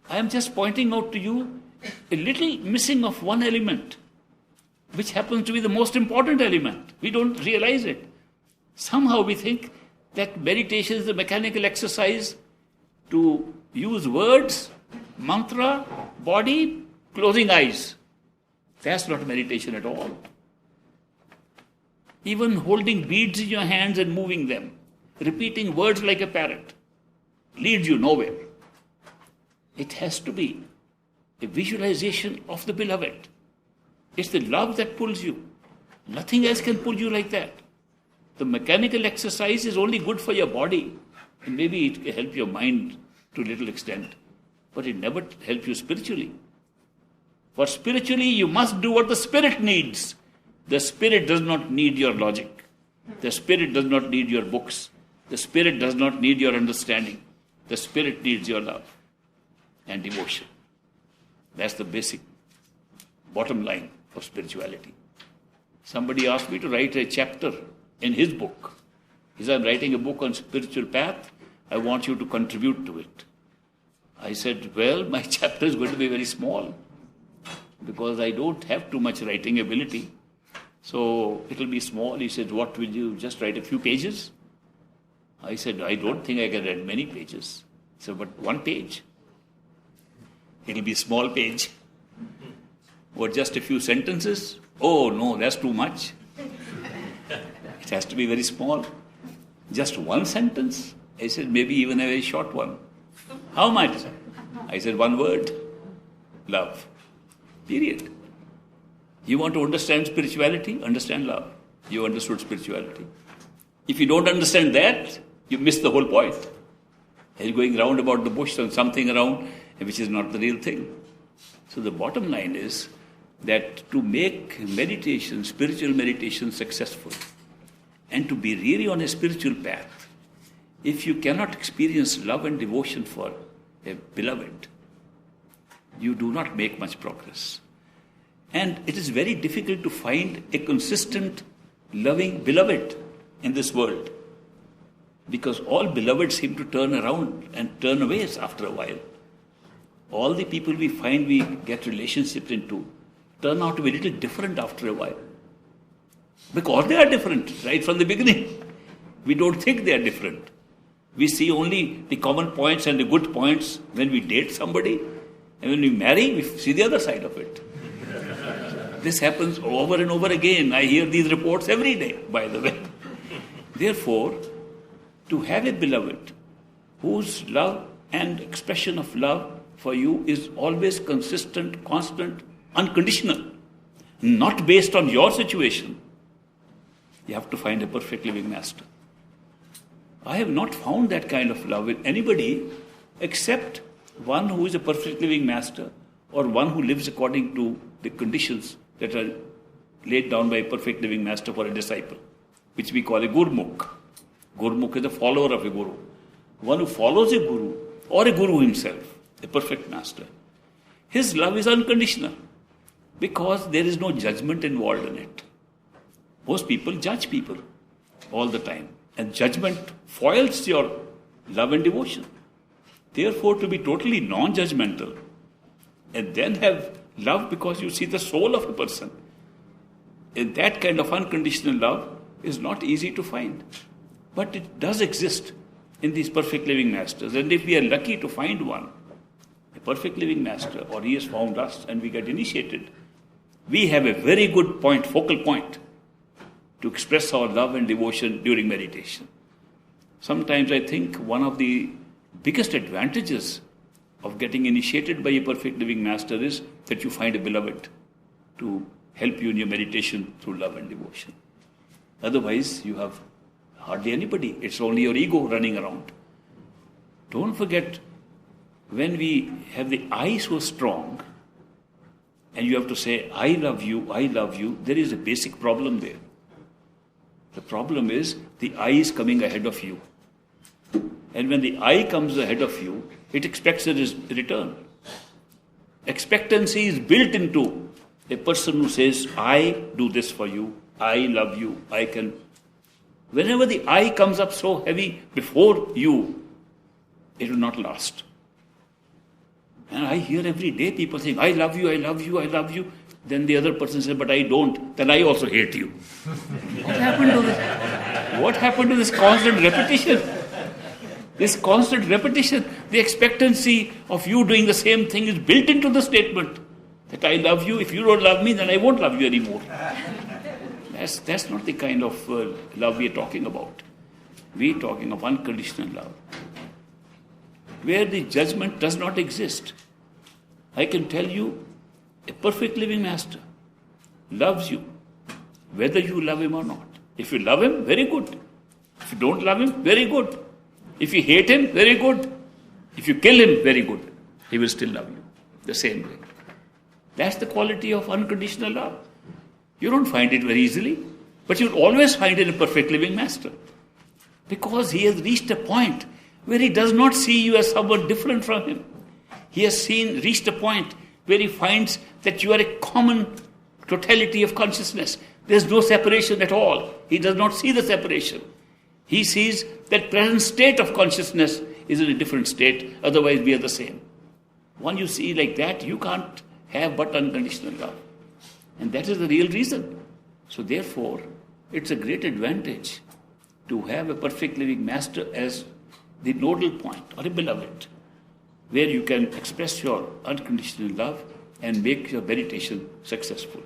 I am just pointing out to you a little missing of one element, which happens to be the most important element. We don't realize it. Somehow we think that meditation is a mechanical exercise to use words, mantra, body, closing eyes. That's not meditation at all. Even holding beads in your hands and moving them, repeating words like a parrot, leads you nowhere. It has to be a visualization of the beloved. It's the love that pulls you. Nothing else can pull you like that. The mechanical exercise is only good for your body, and maybe it can help your mind to a little extent, but it never helps you spiritually. For spiritually, you must do what the spirit needs. The spirit does not need your logic. The spirit does not need your books. The spirit does not need your understanding. The spirit needs your love and devotion. That's the basic bottom line of spirituality. Somebody asked me to write a chapter in his book. He said, I'm writing a book on spiritual path. I want you to contribute to it. I said, well, my chapter is going to be very small because I don't have too much writing ability. So it will be small. He said, what will you just write a few pages? I said, I don't think I can write many pages. He said, but one page. It will be a small page. Or just a few sentences? Oh, no, that's too much. It has to be very small. Just one sentence? I said, maybe even a very short one. How much? I said, one word. Love. Period. You want to understand spirituality? Understand love. You understood spirituality. If you don't understand that, you miss the whole point. You're going round about the bush and something around which is not the real thing. So the bottom line is that to make meditation, spiritual meditation successful, and to be really on a spiritual path, if you cannot experience love and devotion for a beloved, you do not make much progress. And it is very difficult to find a consistent, loving beloved in this world, because all beloveds seem to turn around and turn away after a while. All the people we find we get relationships into turn out to be a little different after a while. Because they are different right from the beginning. We don't think they are different. We see only the common points and the good points when we date somebody, and when we marry, we see the other side of it. This happens over and over again. I hear these reports every day, by the way. Therefore, to have a beloved whose love and expression of love for you is always consistent, constant, unconditional, not based on your situation, you have to find a perfect living master. I have not found that kind of love with anybody except one who is a perfect living master or one who lives according to the conditions that are laid down by a perfect living master for a disciple, which we call a gurmukh. Gurmukh is a follower of a guru. One who follows a guru or a guru himself, a perfect master. His love is unconditional because there is no judgment involved in it. Most people judge people all the time, and judgment foils your love and devotion. Therefore, to be totally non-judgmental and then have love because you see the soul of a person, and that kind of unconditional love is not easy to find. But it does exist in these perfect living masters. And if we are lucky to find one, a perfect living master, or he has found us and we get initiated, we have a very good point, focal point, to express our love and devotion during meditation. Sometimes I think one of the biggest advantages of getting initiated by a perfect living master is that you find a beloved to help you in your meditation through love and devotion. Otherwise, you have hardly anybody. It's only your ego running around. Don't forget, when we have the I so strong, and you have to say, I love you, there is a basic problem there. The problem is the I is coming ahead of you. And when the I comes ahead of you, it expects a return. Expectancy is built into a person who says, I do this for you, I love you, I can. Whenever the I comes up so heavy before you, it will not last. And I hear every day people saying, I love you, I love you, I love you. Then the other person says, but I don't. Then I also hate you. What happened to this? What happened to this constant repetition? This constant repetition, the expectancy of you doing the same thing is built into the statement that I love you. If you don't love me, then I won't love you anymore. That's not the kind of love we are talking about. We are talking of unconditional love, where the judgment does not exist. I can tell you, a perfect living master loves you, whether you love him or not. If you love him, very good. If you don't love him, very good. If you hate him, very good. If you kill him, very good. He will still love you the same way. That's the quality of unconditional love. You don't find it very easily, but you'll always find it in a perfect living master. Because he has reached a point where he does not see you as someone different from him. He has reached a point where he finds that you are a common totality of consciousness. There's no separation at all. He does not see the separation. He sees that present state of consciousness is in a different state, otherwise we are the same. When you see like that, you can't have but unconditional love. And that is the real reason. So therefore, it's a great advantage to have a perfect living master as the nodal point or a beloved, where you can express your unconditional love and make your meditation successful.